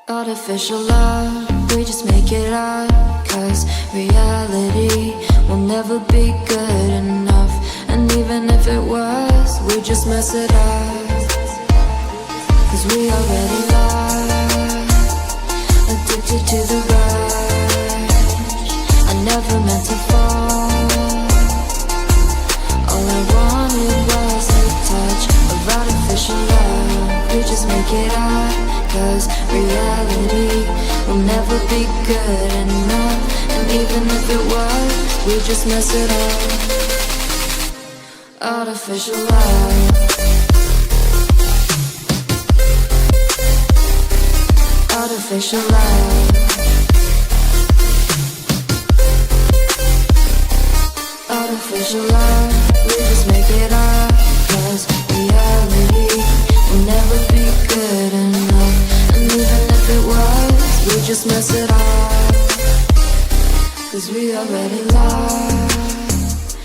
Artificial love, we just make it up. Cause reality will never be good enough. And even if it was, we just mess it up. Cause we already lost, addicted to the rush. I never meant to fall. All I wanted was a touch of artificial love. We just make it up. Cause reality will never be good enough. And even if it was, we just mess it up. Artificial love. Artificial love. Artificial love. We just make it up. Cause reality will never be good enough. And even if it was, we just mess it up. Cause we already lost,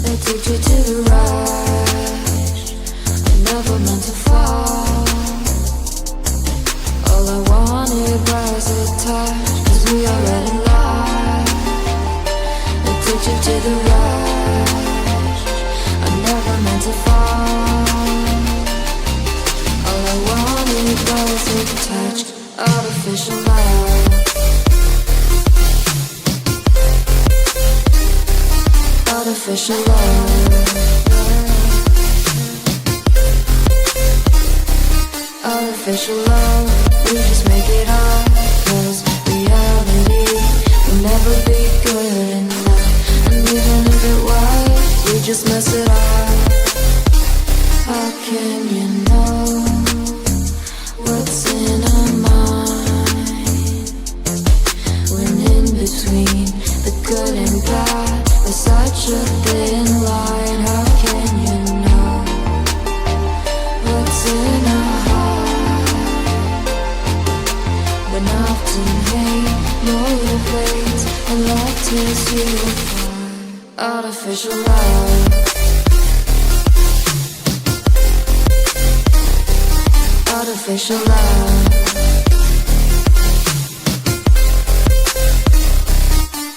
addicted to the rush. I never meant to fall. All I wanted was a touch. Cause we already lost, addicted to the rush. I never meant to fall. All I wanted was a touch. Artificial love. Artificial love. Artificial love. We just make it up. Cause reality will never be good enough. And even if it was, we just mess it up. How can you know what's in our mind? When in between the good and bad, there's such a thin line. How can you know what's in our heart? When often hate motivates and love tears you apart. Artificial love. Artificial love.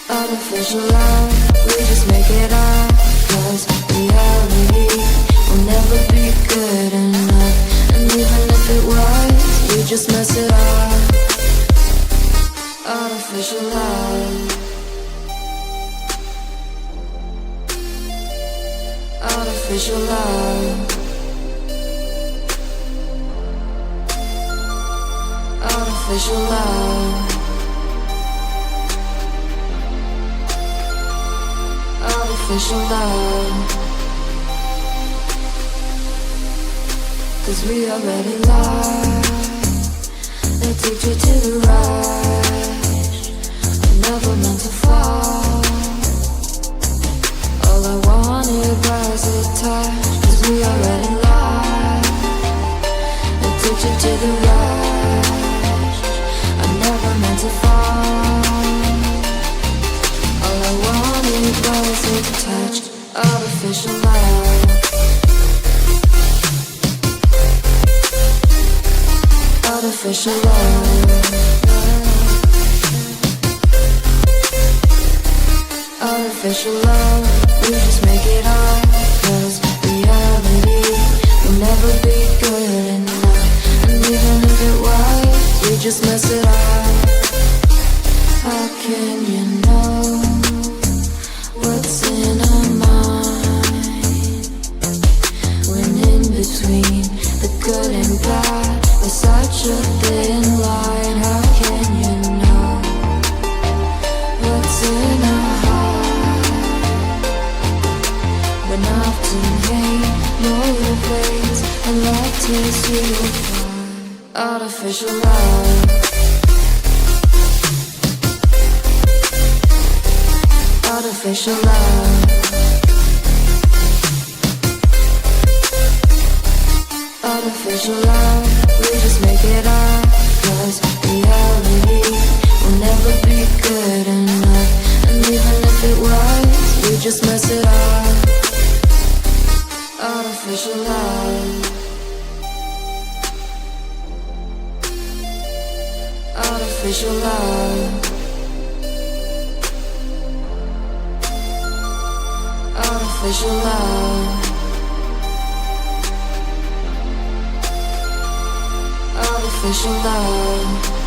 Artificial love. We just make it up. Cause reality will never be good enough. And even if it was, we just mess it up. Artificial love. Artificial love. Artificial love. Artificial love. Cause we already lost, addicted to the rush. I never meant to fall. All I wanted was a touch. Cause we already lost, addicted to the rush. I never meant to fall. All I wanted was a touch. Artificial love. Artificial love. Artificial love. We just make it up. Cause reality will never be good enough. And even if it was, we just mess it up. How can you know what's in our mind? When in between the good and bad, there's such a thin line. How can you know what's in our heart? When often hate motivates and love tears you apart. Artificial love. Artificial love. Artificial love. We just make it up. Cause reality will never be good enough. And even if it was, we just mess it up. Artificial love. artificial love, artificial love, artificial love.